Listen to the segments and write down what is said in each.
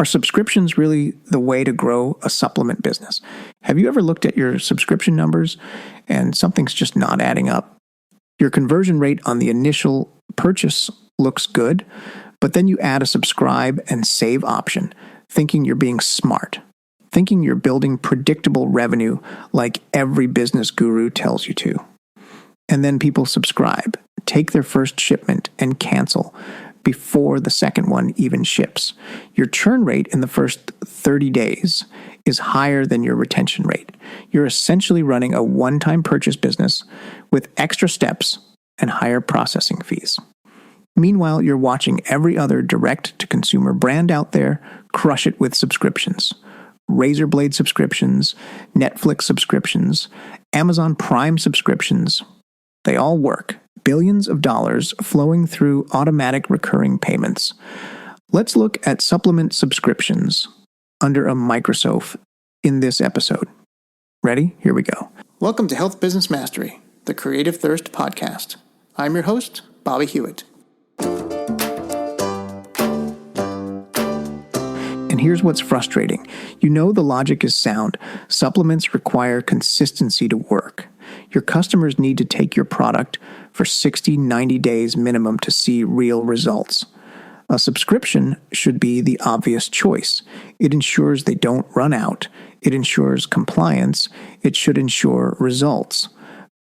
Are subscriptions really the way to grow a supplement business? Have you ever looked at your subscription numbers and something's just not adding up? Your conversion rate on the initial purchase looks good, but then you add a subscribe and save option, thinking you're being smart, thinking you're building predictable revenue like every business guru tells you to. And then people subscribe, take their first shipment, and cancel before the second one even ships. Your churn rate in the first 30 days is higher than your retention rate. You're essentially running a one-time purchase business with extra steps and higher processing fees. Meanwhile, you're watching every other direct-to-consumer brand out there crush it with subscriptions. Razor blade subscriptions, Netflix subscriptions, Amazon Prime subscriptions. They all work. Billions of dollars flowing through automatic recurring payments. Let's look at supplement subscriptions under a microscope in this episode. Ready? Here we go. Welcome to Health Business Mastery, the Creative Thirst podcast. I'm your host, Bobby Hewitt. And here's what's frustrating. You know the logic is sound. Supplements require consistency to work. Your customers need to take your product for 60, 90 days minimum to see real results. A subscription should be the obvious choice. It ensures they don't run out. It ensures compliance. It should ensure results.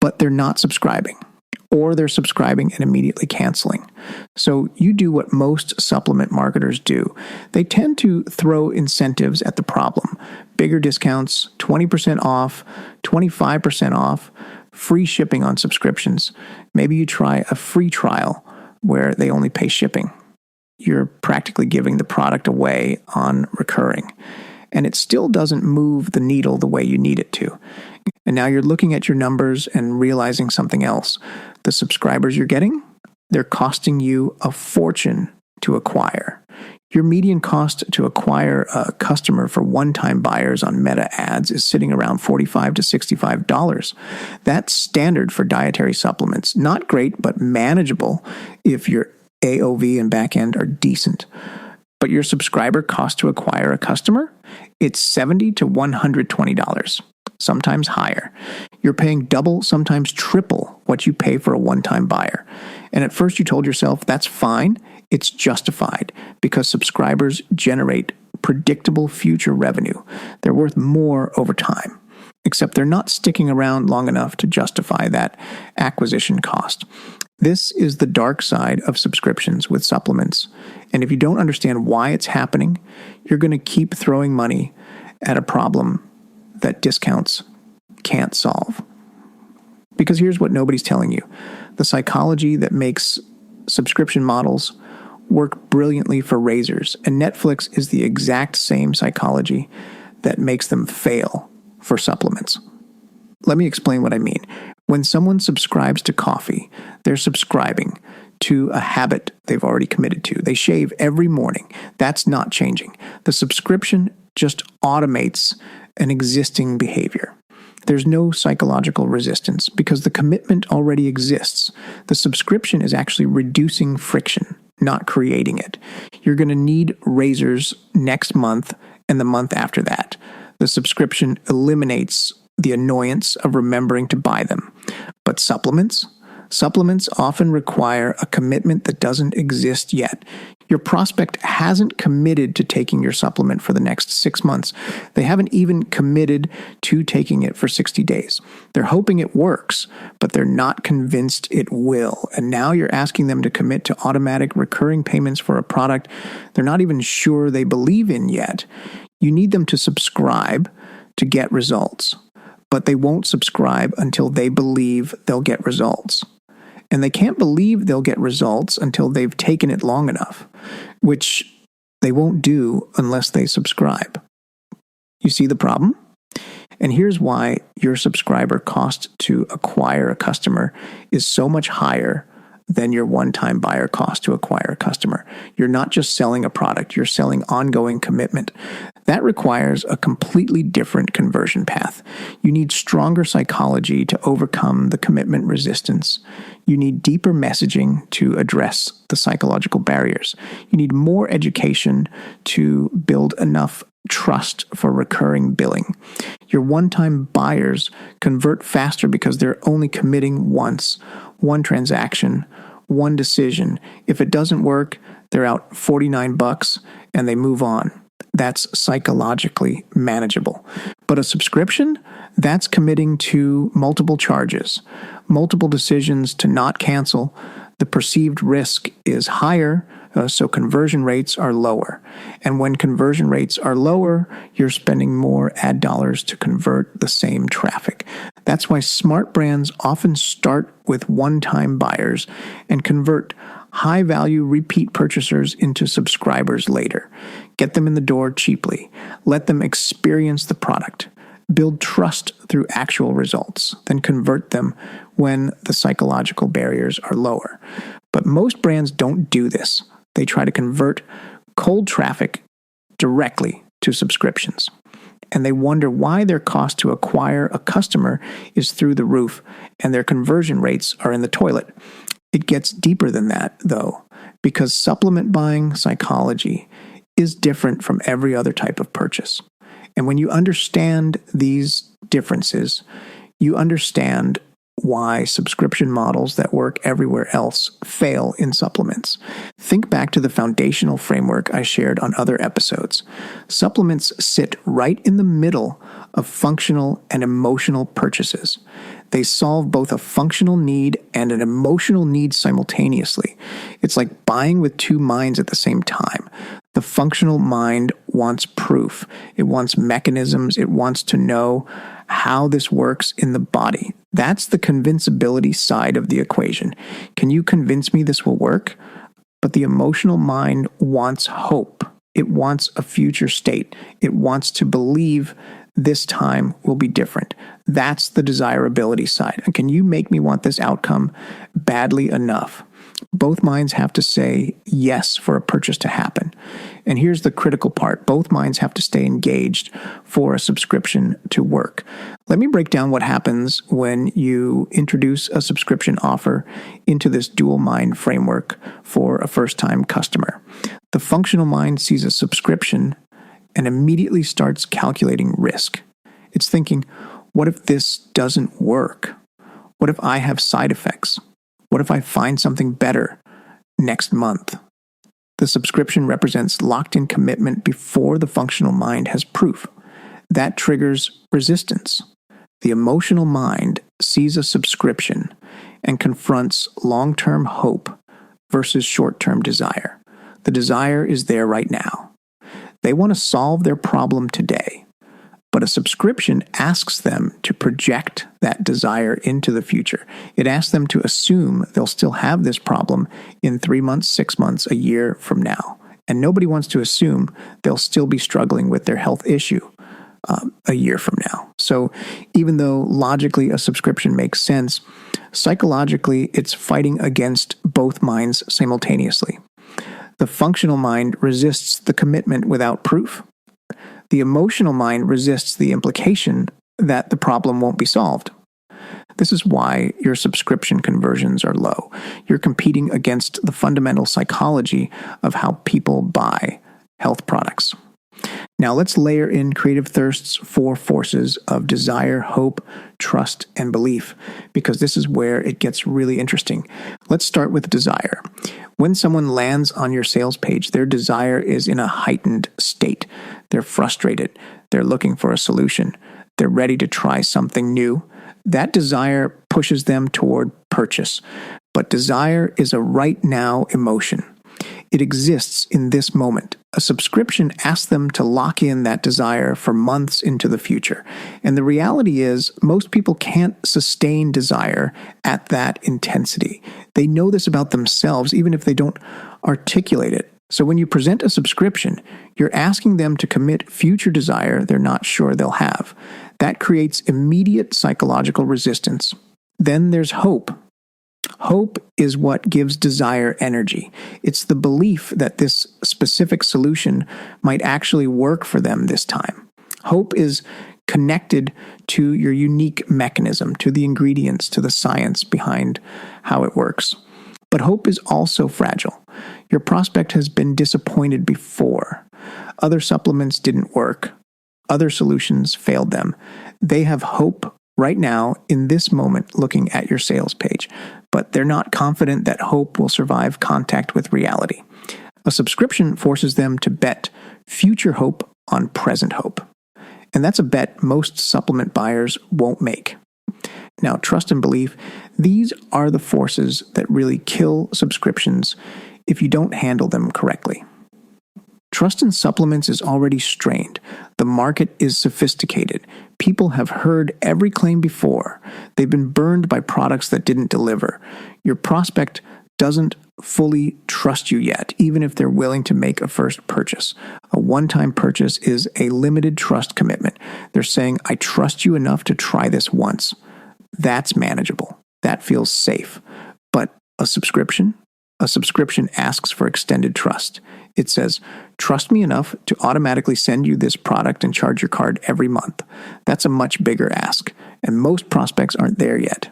But they're not subscribing. Or they're subscribing and immediately canceling. So you do what most supplement marketers do. They tend to throw incentives at the problem. Bigger discounts, 20% off, 25% off, free shipping on subscriptions. Maybe you try a free trial where they only pay shipping. You're practically giving the product away on recurring. And it still doesn't move the needle the way you need it to. And now you're looking at your numbers and realizing something else. The subscribers you're getting, they're costing you a fortune to acquire. Your median cost to acquire a customer for one-time buyers on Meta ads is sitting around $45 to $65. That's standard for dietary supplements. Not great, but manageable if your AOV and backend are decent. But your subscriber cost to acquire a customer, it's $70 to $120. Sometimes higher. You're paying double, sometimes triple what you pay for a one-time buyer. And at first you told yourself, that's fine, it's justified, because subscribers generate predictable future revenue. They're worth more over time, except they're not sticking around long enough to justify that acquisition cost. This is the dark side of subscriptions with supplements. And if you don't understand why it's happening, you're going to keep throwing money at a problem that discounts can't solve. Because here's what nobody's telling you. The psychology that makes subscription models work brilliantly for razors, and Netflix is the exact same psychology that makes them fail for supplements. Let me explain what I mean. When someone subscribes to coffee, they're subscribing to a habit they've already committed to. They shave every morning. That's not changing. The subscription just automates an existing behavior. There's no psychological resistance because the commitment already exists. The subscription is actually reducing friction, not creating it. You're going to need razors next month and the month after that. The subscription eliminates the annoyance of remembering to buy them. But supplements often require a commitment that doesn't exist yet. Your prospect hasn't committed to taking your supplement for the next 6 months. They haven't even committed to taking it for 60 days. They're hoping it works, but they're not convinced it will. And now you're asking them to commit to automatic recurring payments for a product they're not even sure they believe in yet. You need them to subscribe to get results, but they won't subscribe until they believe they'll get results. And they can't believe they'll get results until they've taken it long enough, which they won't do unless they subscribe. You see the problem? And here's why your subscriber cost to acquire a customer is so much higher than your one-time buyer cost to acquire a customer. You're not just selling a product, you're selling ongoing commitment. That requires a completely different conversion path. You need stronger psychology to overcome the commitment resistance. You need deeper messaging to address the psychological barriers. You need more education to build enough trust for recurring billing. Your one-time buyers convert faster because they're only committing once, one transaction, one decision. If it doesn't work, they're out $49 and they move on. That's psychologically manageable. But a subscription, that's committing to multiple charges, multiple decisions to not cancel. The perceived risk is higher, so conversion rates are lower. And when conversion rates are lower, you're spending more ad dollars to convert the same traffic. That's why smart brands often start with one-time buyers and convert high-value repeat purchasers into subscribers later. Get them in the door cheaply. Let them experience the product. Build trust through actual results, then convert them when the psychological barriers are lower. But most brands don't do this. They try to convert cold traffic directly to subscriptions. And they wonder why their cost to acquire a customer is through the roof and their conversion rates are in the toilet. It gets deeper than that, though, because supplement buying psychology is different from every other type of purchase. And when you understand these differences, you understand why subscription models that work everywhere else fail in supplements. Think back to the foundational framework I shared on other episodes. Supplements sit right in the middle of functional and emotional purchases. They solve both a functional need and an emotional need simultaneously. It's like buying with two minds at the same time. The functional mind wants proof. It wants mechanisms. It wants to know how this works in the body. That's the convincibility side of the equation. Can you convince me this will work? But the emotional mind wants hope. It wants a future state. It wants to believe this time will be different. That's the desirability side. And can you make me want this outcome badly enough? Both minds have to say yes for a purchase to happen. And here's the critical part. Both minds have to stay engaged for a subscription to work. Let me break down what happens when you introduce a subscription offer into this dual mind framework for a first-time customer. The functional mind sees a subscription and immediately starts calculating risk. It's thinking, what if this doesn't work? What if I have side effects? What if I find something better next month? The subscription represents locked-in commitment before the functional mind has proof. That triggers resistance. The emotional mind sees a subscription and confronts long-term hope versus short-term desire. The desire is there right now. They want to solve their problem today, but a subscription asks them to project that desire into the future. It asks them to assume they'll still have this problem in 3 months, 6 months, a year from now. And nobody wants to assume they'll still be struggling with their health issue a year from now. So even though logically a subscription makes sense, psychologically it's fighting against both minds simultaneously. The functional mind resists the commitment without proof. The emotional mind resists the implication that the problem won't be solved. This is why your subscription conversions are low. You're competing against the fundamental psychology of how people buy health products. Now let's layer in Creative Thirst's 4 forces of desire, hope, trust, and belief, because this is where it gets really interesting. Let's start with desire. When someone lands on your sales page, their desire is in a heightened state. They're frustrated. They're looking for a solution. They're ready to try something new. That desire pushes them toward purchase. But desire is a right now emotion. It exists in this moment. A subscription asks them to lock in that desire for months into the future. And the reality is, most people can't sustain desire at that intensity. They know this about themselves, even if they don't articulate it. So when you present a subscription, you're asking them to commit future desire they're not sure they'll have. That creates immediate psychological resistance. Then there's hope. Hope is what gives desire energy. It's the belief that this specific solution might actually work for them this time. Hope is connected to your unique mechanism, to the ingredients, to the science behind how it works. But hope is also fragile. Your prospect has been disappointed before. Other supplements didn't work. Other solutions failed them. They have hope right now in this moment looking at your sales page, but they're not confident that hope will survive contact with reality. A subscription forces them to bet future hope on present hope. And that's a bet most supplement buyers won't make. Now, trust and belief, these are the forces that really kill subscriptions if you don't handle them correctly. Trust in supplements is already strained. The market is sophisticated. People have heard every claim before. They've been burned by products that didn't deliver. Your prospect doesn't fully trust you yet, even if they're willing to make a first purchase. A one-time purchase is a limited trust commitment. They're saying, I trust you enough to try this once. That's manageable. That feels safe. But a subscription asks for extended trust. It says, trust me enough to automatically send you this product and charge your card every month. That's a much bigger ask, and most prospects aren't there yet.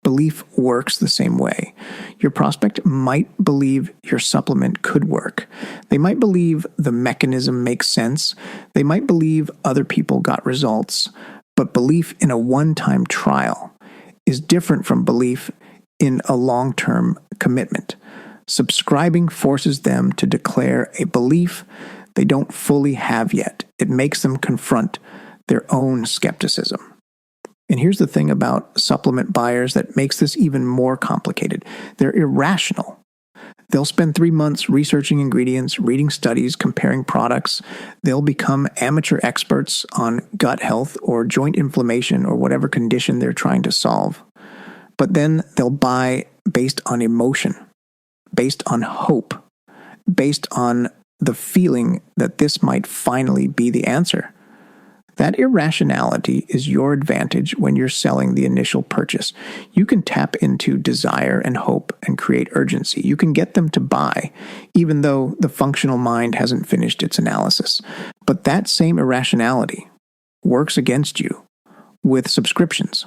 Belief works the same way. Your prospect might believe your supplement could work. They might believe the mechanism makes sense. They might believe other people got results. But belief in a one-time trial is different from belief in a long-term commitment. Subscribing forces them to declare a belief they don't fully have yet. It makes them confront their own skepticism. And here's the thing about supplement buyers that makes this even more complicated. They're irrational. They'll spend 3 months researching ingredients, reading studies, comparing products. They'll become amateur experts on gut health or joint inflammation or whatever condition they're trying to solve. But then they'll buy based on emotion, based on hope, based on the feeling that this might finally be the answer. That irrationality is your advantage when you're selling the initial purchase. You can tap into desire and hope and create urgency. You can get them to buy, even though the functional mind hasn't finished its analysis. But that same irrationality works against you with subscriptions,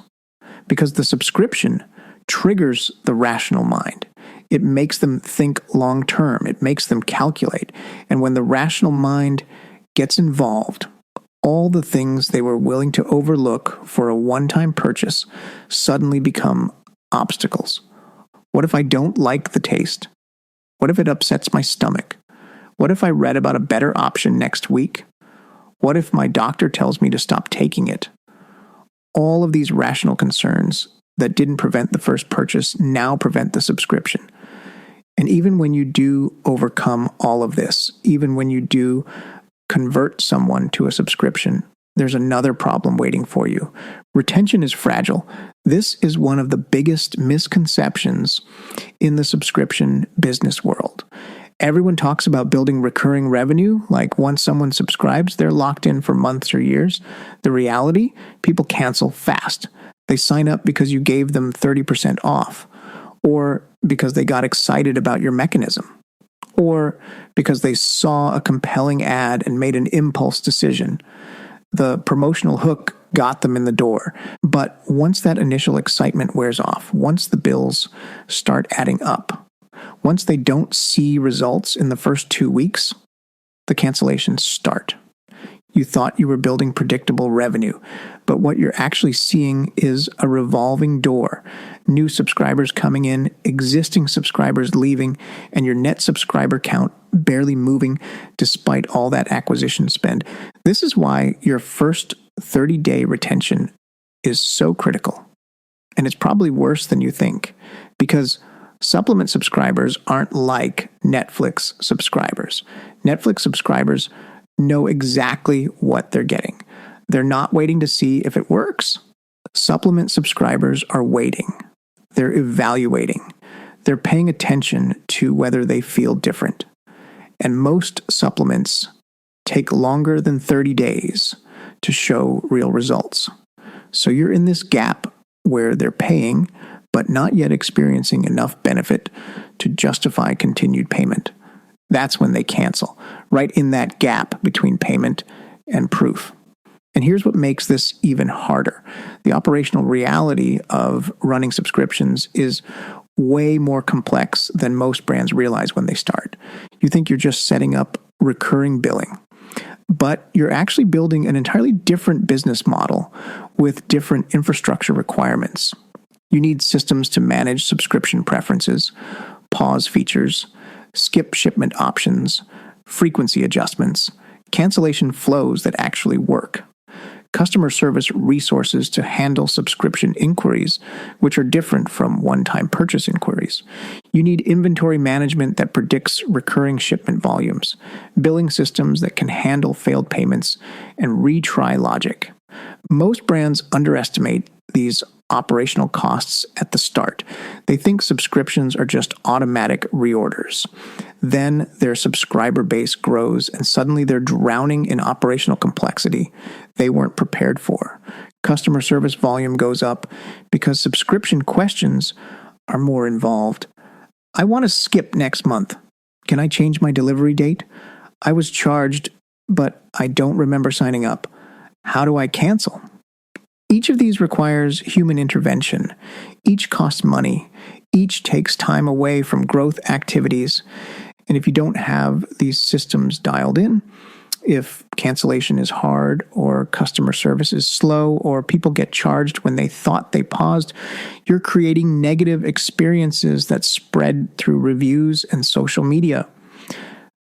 because the subscription triggers the rational mind. It makes them think long term. It makes them calculate. And when the rational mind gets involved, all the things they were willing to overlook for a one-time purchase suddenly become obstacles. What if I don't like the taste? What if it upsets my stomach? What if I read about a better option next week? What if my doctor tells me to stop taking it? All of these rational concerns that didn't prevent the first purchase now prevent the subscription. And even when you do overcome all of this, even when you do convert someone to a subscription, there's another problem waiting for you. Retention is fragile. This is one of the biggest misconceptions in the subscription business world. Everyone talks about building recurring revenue, like once someone subscribes, they're locked in for months or years. The reality, people cancel fast. They sign up because you gave them 30% off, or because they got excited about your mechanism, or because they saw a compelling ad and made an impulse decision. The promotional hook got them in the door. But once that initial excitement wears off, once the bills start adding up, once they don't see results in the first 2 weeks, the cancellations start. You thought you were building predictable revenue, but what you're actually seeing is a revolving door. New subscribers coming in, existing subscribers leaving, and your net subscriber count barely moving despite all that acquisition spend. This is why your first 30-day retention is so critical. And it's probably worse than you think, because supplement subscribers aren't like Netflix subscribers. Netflix subscribers know exactly what they're getting. They're not waiting to see if it works. Supplement subscribers are waiting. They're evaluating. They're paying attention to whether they feel different. And most supplements take longer than 30 days to show real results. So you're in this gap where they're paying, but not yet experiencing enough benefit to justify continued payment. That's when they cancel, right in that gap between payment and proof. And here's what makes this even harder. The operational reality of running subscriptions is way more complex than most brands realize when they start. You think you're just setting up recurring billing, but you're actually building an entirely different business model with different infrastructure requirements. You need systems to manage subscription preferences, pause features, skip shipment options, frequency adjustments, cancellation flows that actually work, customer service resources to handle subscription inquiries, which are different from one-time purchase inquiries. You need inventory management that predicts recurring shipment volumes, billing systems that can handle failed payments, and retry logic. Most brands underestimate these operational costs at the start. They think subscriptions are just automatic reorders. Then their subscriber base grows and suddenly they're drowning in operational complexity they weren't prepared for. Customer service volume goes up because subscription questions are more involved. I want to skip next month. Can I change my delivery date? I was charged, but I don't remember signing up. How do I cancel? Each of these requires human intervention. Each costs money. Each takes time away from growth activities. And if you don't have these systems dialed in, if cancellation is hard or customer service is slow or people get charged when they thought they paused, you're creating negative experiences that spread through reviews and social media.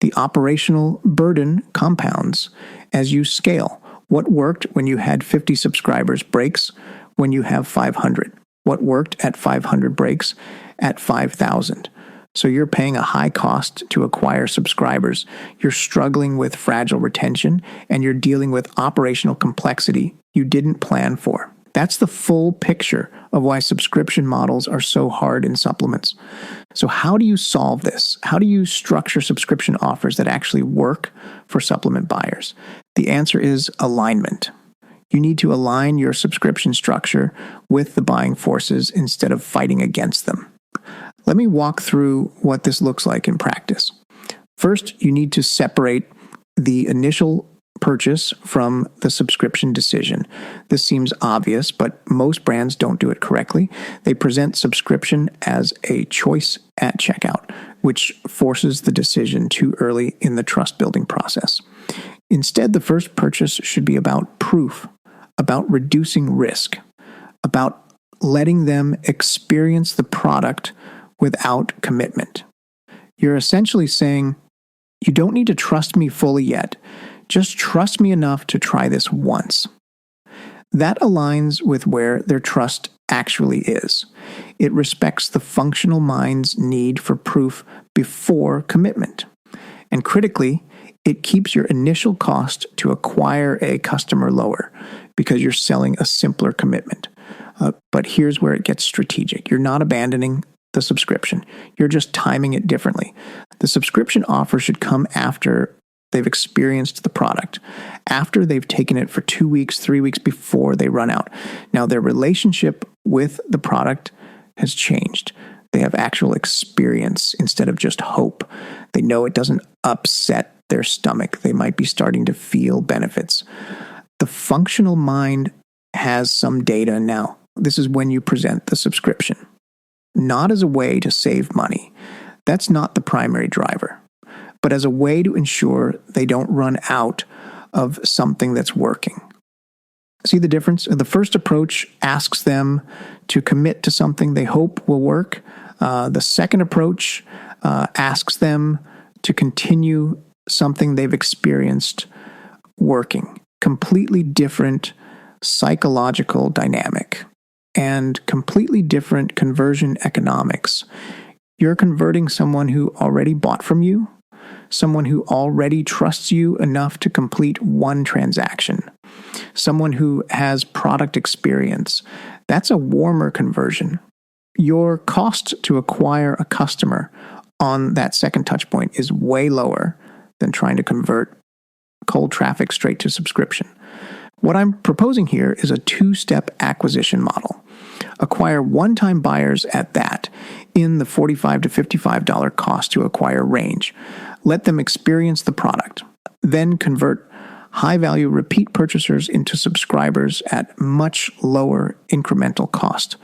The operational burden compounds as you scale. What worked when you had 50 subscribers breaks when you have 500. What worked at 500 breaks at 5,000. So you're paying a high cost to acquire subscribers. You're struggling with fragile retention, and you're dealing with operational complexity you didn't plan for. That's the full picture of why subscription models are so hard in supplements. So how do you solve this? How do you structure subscription offers that actually work for supplement buyers? The answer is alignment. You need to align your subscription structure with the buying forces instead of fighting against them. Let me walk through what this looks like in practice. First, you need to separate the initial purchase from the subscription decision. This seems obvious, but most brands don't do it correctly. They present subscription as a choice at checkout, which forces the decision too early in the trust-building process. Instead, the first purchase should be about proof, about reducing risk, about letting them experience the product without commitment. You're essentially saying, you don't need to trust me fully yet. Just trust me enough to try this once. That aligns with where their trust actually is. It respects the functional mind's need for proof before commitment. And critically, it keeps your initial cost to acquire a customer lower because you're selling a simpler commitment. But here's where it gets strategic. You're not abandoning the subscription. You're just timing it differently. The subscription offer should come after they've experienced the product, after they've taken it for 2 weeks, 3 weeks before they run out. Now, their relationship with the product has changed. They have actual experience instead of just hope. They know it doesn't upset their stomach. They might be starting to feel benefits. The functional mind has some data now. This is when you present the subscription. Not as a way to save money. That's not the primary driver. But as a way to ensure they don't run out of something that's working. See the difference? The first approach asks them to commit to something they hope will work. The second approach asks them to continue something they've experienced working. Completely different psychological dynamic and completely different conversion economics. You're converting someone who already bought from you, someone who already trusts you enough to complete one transaction, someone who has product experience. That's a warmer conversion. Your cost to acquire a customer on that second touch point is way lower than trying to convert cold traffic straight to subscription. What I'm proposing here is a two-step acquisition model. Acquire one-time buyers at that, in the $45 to $55 cost to acquire range. Let them experience the product. Then convert high-value repeat purchasers into subscribers at much lower incremental cost.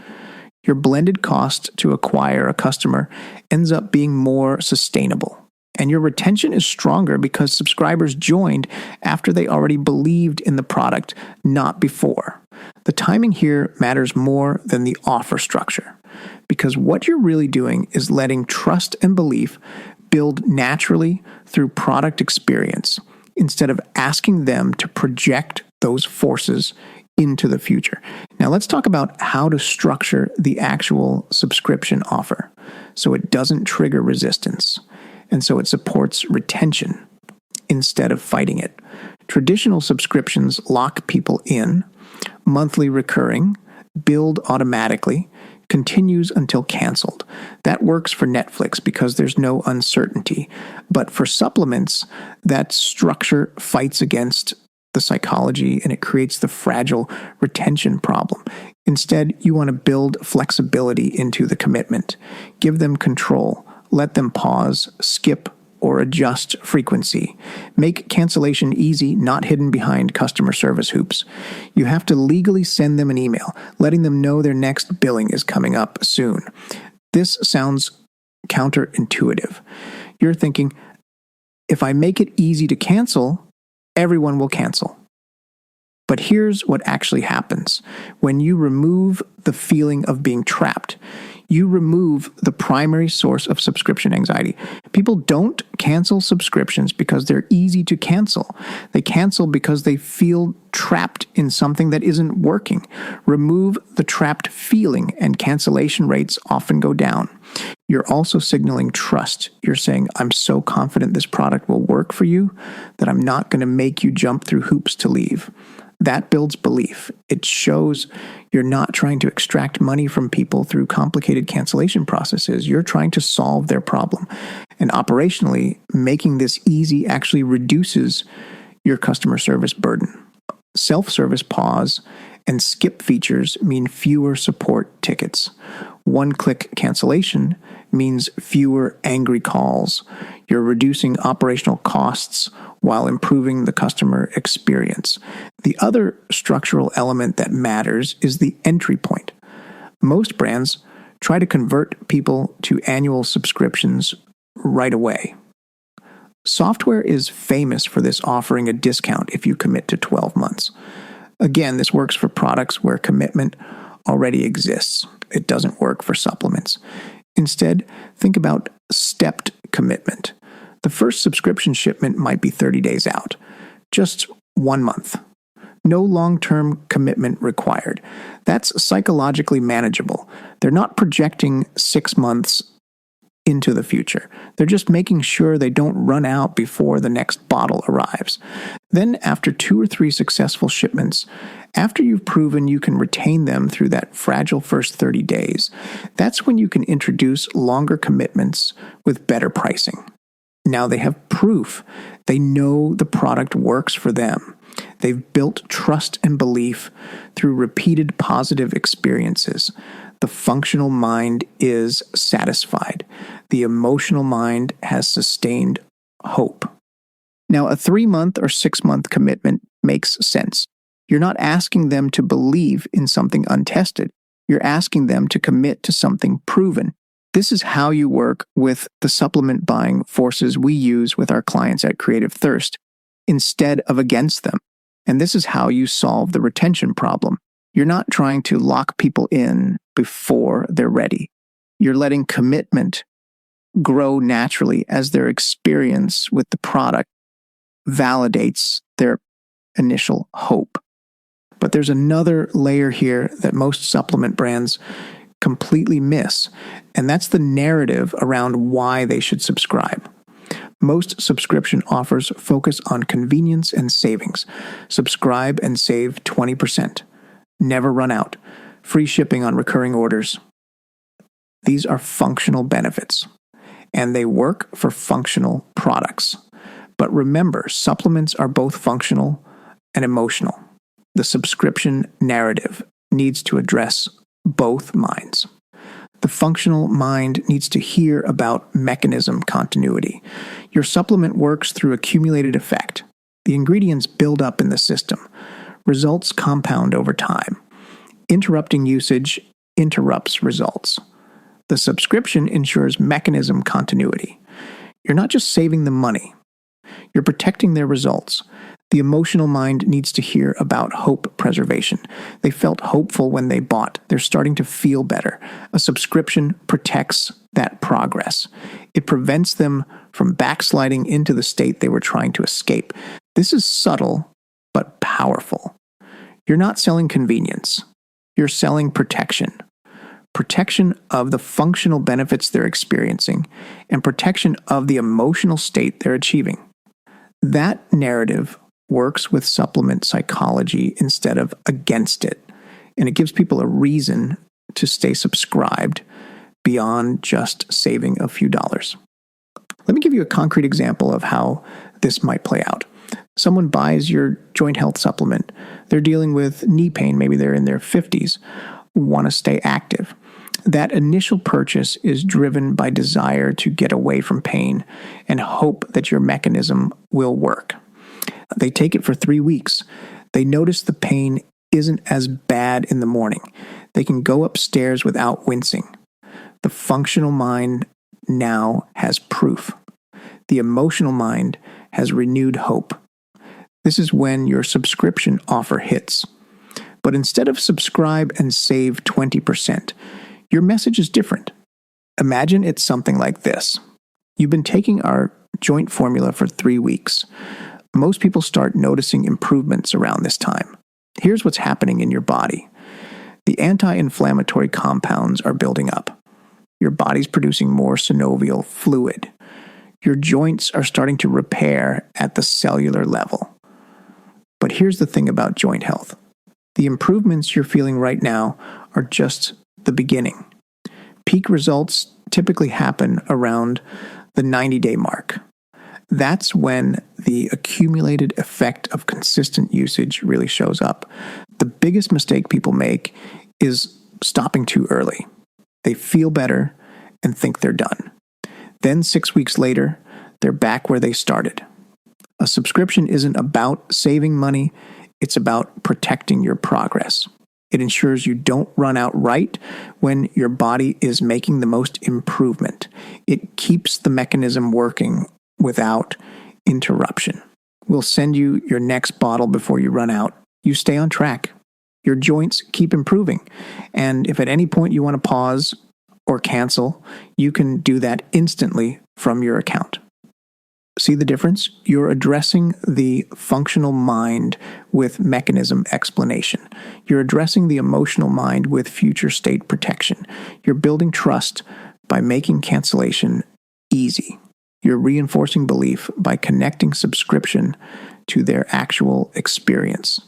Your blended cost to acquire a customer ends up being more sustainable. And your retention is stronger because subscribers joined after they already believed in the product, not before. The timing here matters more than the offer structure, because what you're really doing is letting trust and belief build naturally through product experience, instead of asking them to project those forces into the future. Now let's talk about how to structure the actual subscription offer so it doesn't trigger resistance, and so it supports retention instead of fighting it. Traditional subscriptions lock people in, monthly recurring, billed automatically, continues until canceled. That works for Netflix because there's no uncertainty. But for supplements, that structure fights against the psychology and it creates the fragile retention problem. Instead, you want to build flexibility into the commitment. Give them control. Let them pause, skip, or adjust frequency. Make cancellation easy, not hidden behind customer service hoops. You have to legally send them an email, letting them know their next billing is coming up soon. This sounds counterintuitive. You're thinking, if I make it easy to cancel, everyone will cancel. But here's what actually happens. When you remove the feeling of being trapped, you remove the primary source of subscription anxiety. People don't cancel subscriptions because they're easy to cancel. They cancel because they feel trapped in something that isn't working. Remove the trapped feeling and cancellation rates often go down. You're also signaling trust. You're saying, I'm so confident this product will work for you that I'm not going to make you jump through hoops to leave. That builds belief. It shows you're not trying to extract money from people through complicated cancellation processes. You're trying to solve their problem. And operationally, making this easy actually reduces your customer service burden. Self-service pause and skip features mean fewer support tickets. One-click cancellation means fewer angry calls. You're reducing operational costs while improving the customer experience. The other structural element that matters is the entry point. Most brands try to convert people to annual subscriptions right away. Software is famous for this, offering a discount if you commit to 12 months. Again, this works for products where commitment already exists. It doesn't work for supplements. Instead, think about stepped commitment. The first subscription shipment might be 30 days out, just 1 month. No long-term commitment required. That's psychologically manageable. They're not projecting 6 months into the future. They're just making sure they don't run out before the next bottle arrives. Then, after 2 or 3 successful shipments, after you've proven you can retain them through that fragile first 30 days, that's when you can introduce longer commitments with better pricing. Now they have proof. They know the product works for them. They've built trust and belief through repeated positive experiences. The functional mind is satisfied. The emotional mind has sustained hope. Now, a 3-month or 6-month commitment makes sense. You're not asking them to believe in something untested. You're asking them to commit to something proven. This is how you work with the supplement buying forces we use with our clients at Creative Thirst, instead of against them. And this is how you solve the retention problem. You're not trying to lock people in before they're ready. You're letting commitment grow naturally as their experience with the product validates their initial hope. But there's another layer here that most supplement brands completely miss, and that's the narrative around why they should subscribe. Most subscription offers focus on convenience and savings. Subscribe and save 20%. Never run out. Free shipping on recurring orders. These are functional benefits, and they work for functional products. But remember, supplements are both functional and emotional. The subscription narrative needs to address both minds. The functional mind needs to hear about mechanism continuity. Your supplement works through accumulated effect. The ingredients build up in the system. Results compound over time. Interrupting usage interrupts results. The subscription ensures mechanism continuity. You're not just saving them money. You're protecting their results. The emotional mind needs to hear about hope preservation. They felt hopeful when they bought. They're starting to feel better. A subscription protects that progress. It prevents them from backsliding into the state they were trying to escape. This is subtle, but powerful. You're not selling convenience. You're selling protection. Protection of the functional benefits they're experiencing and protection of the emotional state they're achieving. That narrative works with supplement psychology instead of against it, and it gives people a reason to stay subscribed beyond just saving a few dollars. Let me give you a concrete example of how this might play out. Someone buys your joint health supplement. They're dealing with knee pain. Maybe they're in their 50s, want to stay active. That initial purchase is driven by desire to get away from pain and hope that your mechanism will work. They take it for 3 weeks. They notice the pain isn't as bad in the morning. They can go upstairs without wincing. The functional mind now has proof. The emotional mind has renewed hope. This is when your subscription offer hits. But instead of subscribe and save 20%, your message is different. Imagine it's something like this. You've been taking our joint formula for 3 weeks. Most people start noticing improvements around this time. Here's what's happening in your body. The anti-inflammatory compounds are building up. Your body's producing more synovial fluid. Your joints are starting to repair at the cellular level. But here's the thing about joint health. The improvements you're feeling right now are just the beginning. Peak results typically happen around the 90-day mark. That's when the accumulated effect of consistent usage really shows up. The biggest mistake people make is stopping too early. They feel better and think they're done. Then 6 weeks later, they're back where they started. A subscription isn't about saving money, it's about protecting your progress. It ensures you don't run out right when your body is making the most improvement. It keeps the mechanism working without interruption. We'll send you your next bottle before you run out. You stay on track. Your joints keep improving. And if at any point you want to pause or cancel, you can do that instantly from your account. See the difference? You're addressing the functional mind with mechanism explanation. You're addressing the emotional mind with future state protection. You're building trust by making cancellation easy. You're reinforcing belief by connecting subscription to their actual experience.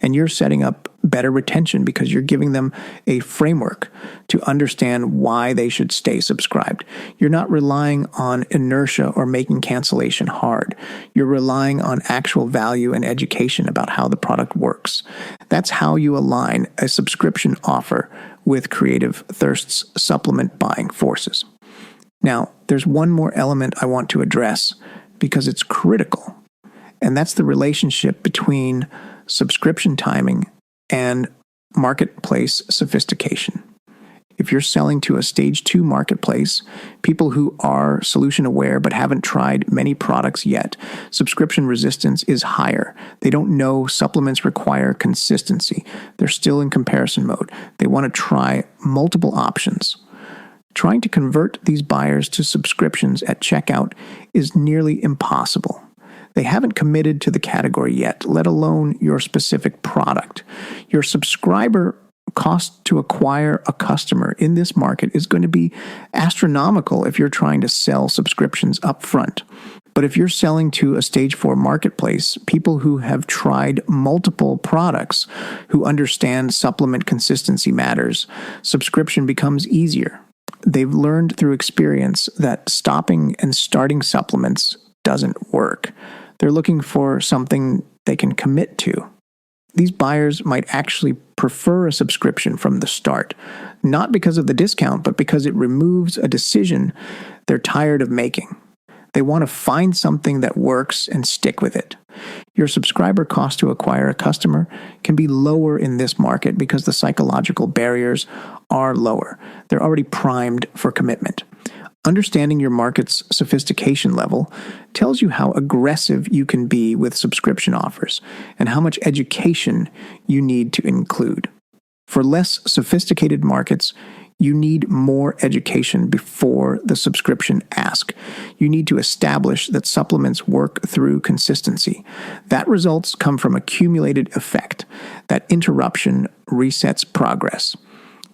And you're setting up better retention because you're giving them a framework to understand why they should stay subscribed. You're not relying on inertia or making cancellation hard. You're relying on actual value and education about how the product works. That's how you align a subscription offer with Creative Thirst's supplement buying forces. Now, there's one more element I want to address because it's critical, and that's the relationship between subscription timing and marketplace sophistication. If you're selling to a stage 2 marketplace, people who are solution aware but haven't tried many products yet, subscription resistance is higher. They don't know supplements require consistency. They're still in comparison mode. They want to try multiple options. Trying to convert these buyers to subscriptions at checkout is nearly impossible. They haven't committed to the category yet, let alone your specific product. Your subscriber cost to acquire a customer in this market is going to be astronomical if you're trying to sell subscriptions up front. But if you're selling to a stage 4 marketplace, people who have tried multiple products, who understand supplement consistency matters, subscription becomes easier. They've learned through experience that stopping and starting supplements doesn't work. They're looking for something they can commit to. These buyers might actually prefer a subscription from the start, not because of the discount, but because it removes a decision they're tired of making. They want to find something that works and stick with it. Your subscriber cost to acquire a customer can be lower in this market because the psychological barriers are lower. They're already primed for commitment. Understanding your market's sophistication level tells you how aggressive you can be with subscription offers and how much education you need to include. For less sophisticated markets, you need more education before the subscription ask. You need to establish that supplements work through consistency. That results come from accumulated effect. That interruption resets progress.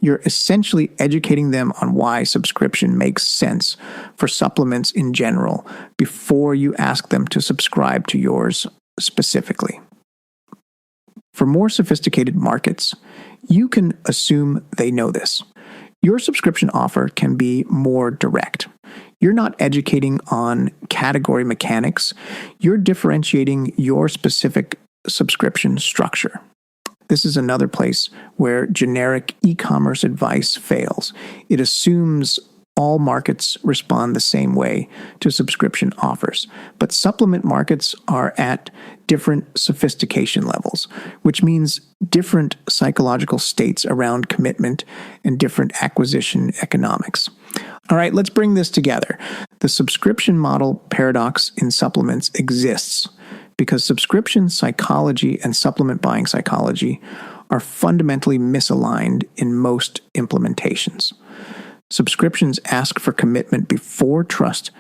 You're essentially educating them on why subscription makes sense for supplements in general before you ask them to subscribe to yours specifically. For more sophisticated markets, you can assume they know this. Your subscription offer can be more direct. You're not educating on category mechanics. You're differentiating your specific subscription structure. This is another place where generic e-commerce advice fails. It assumes all markets respond the same way to subscription offers. But supplement markets are at different sophistication levels, which means different psychological states around commitment and different acquisition economics. All right, let's bring this together. The subscription model paradox in supplements exists because subscription psychology and supplement buying psychology are fundamentally misaligned in most implementations. Subscriptions ask for commitment before trust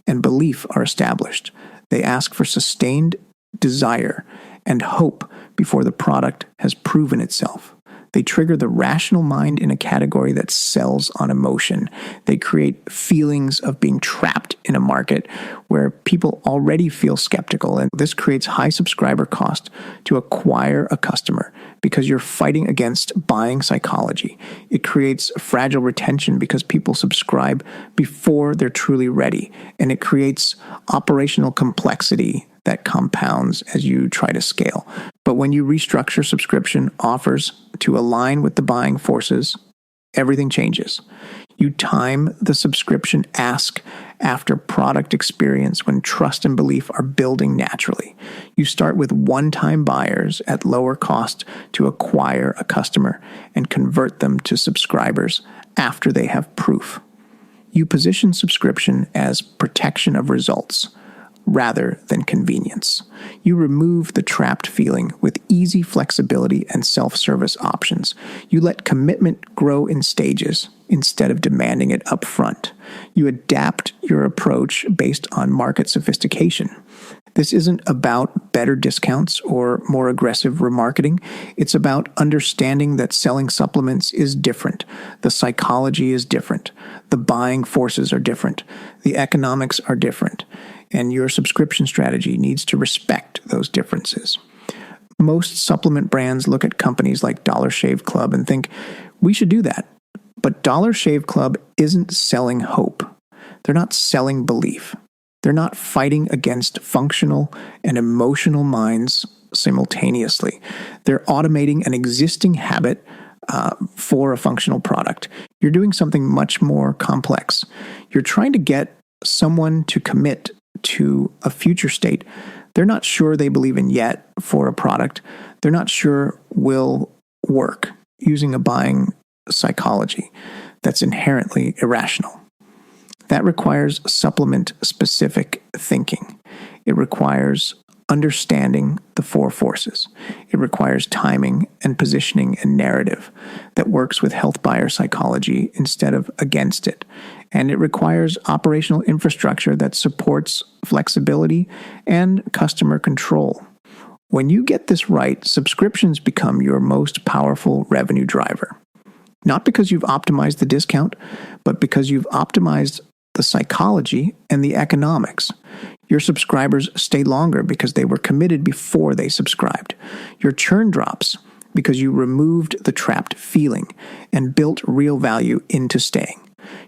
and belief are established. They ask for sustained desire and hope before the product has proven itself. They trigger the rational mind in a category that sells on emotion. They create feelings of being trapped in a market where people already feel skeptical, and this creates high subscriber cost to acquire a customer because you're fighting against buying psychology. It creates fragile retention because people subscribe before they're truly ready, and it creates operational complexity that compounds as you try to scale. But when you restructure subscription offers to align with the buying forces, everything changes. You time the subscription ask after product experience when trust and belief are building naturally. You start with one-time buyers at lower cost to acquire a customer and convert them to subscribers after they have proof. You position subscription as protection of results rather than convenience. You remove the trapped feeling with easy flexibility and self-service options. You let commitment grow in stages instead of demanding it up front. You adapt your approach based on market sophistication. This isn't about better discounts or more aggressive remarketing. It's about understanding that selling supplements is different. The psychology is different. The buying forces are different. The economics are different. And your subscription strategy needs to respect those differences. Most supplement brands look at companies like Dollar Shave Club and think, we should do that. But Dollar Shave Club isn't selling hope. They're not selling belief. They're not fighting against functional and emotional minds simultaneously. They're automating an existing habit for a functional product. You're doing something much more complex. You're trying to get someone to commit to a future state they're not sure they believe in yet for a product they're not sure will work using a buying psychology that's inherently irrational. That requires supplement-specific thinking. It requires understanding the four forces. It requires timing and positioning and narrative that works with health buyer psychology instead of against it. And it requires operational infrastructure that supports flexibility and customer control. When you get this right, subscriptions become your most powerful revenue driver. Not because you've optimized the discount, but because you've optimized the psychology and the economics. Your subscribers stay longer because they were committed before they subscribed. Your churn drops because you removed the trapped feeling and built real value into staying.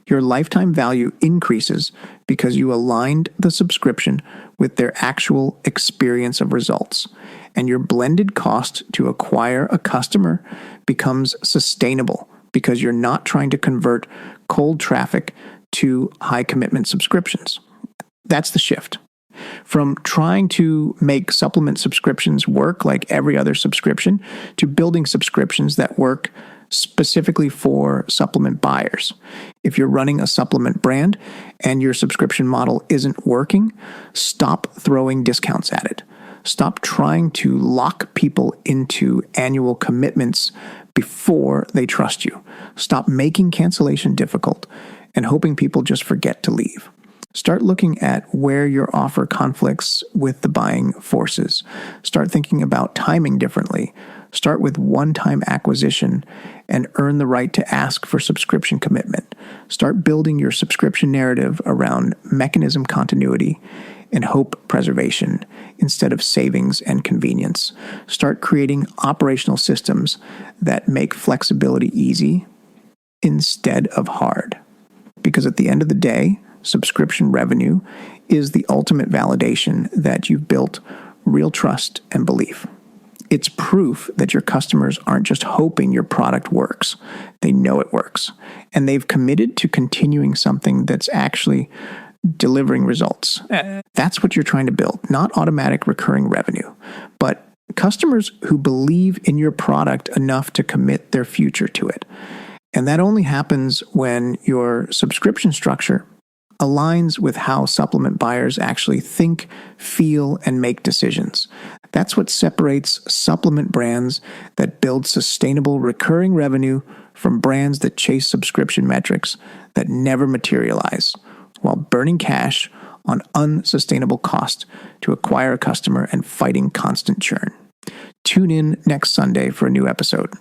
Your lifetime value increases because you aligned the subscription with their actual experience of results, and your blended cost to acquire a customer becomes sustainable because you're not trying to convert cold traffic to high commitment subscriptions. That's the shift. From trying to make supplement subscriptions work like every other subscription to building subscriptions that work specifically for supplement buyers. If you're running a supplement brand and your subscription model isn't working, stop throwing discounts at it. Stop trying to lock people into annual commitments before they trust you. Stop making cancellation difficult and hoping people just forget to leave. Start looking at where your offer conflicts with the buying forces. Start thinking about timing differently. Start with one-time acquisition and earn the right to ask for subscription commitment. Start building your subscription narrative around mechanism continuity and hope preservation instead of savings and convenience. Start creating operational systems that make flexibility easy instead of hard. Because at the end of the day, subscription revenue is the ultimate validation that you've built real trust and belief. It's proof that your customers aren't just hoping your product works. They know it works. And they've committed to continuing something that's actually delivering results. That's what you're trying to build, not automatic recurring revenue, but customers who believe in your product enough to commit their future to it. And that only happens when your subscription structure aligns with how supplement buyers actually think, feel, and make decisions. That's what separates supplement brands that build sustainable recurring revenue from brands that chase subscription metrics that never materialize while burning cash on unsustainable cost to acquire a customer and fighting constant churn. Tune in next Sunday for a new episode.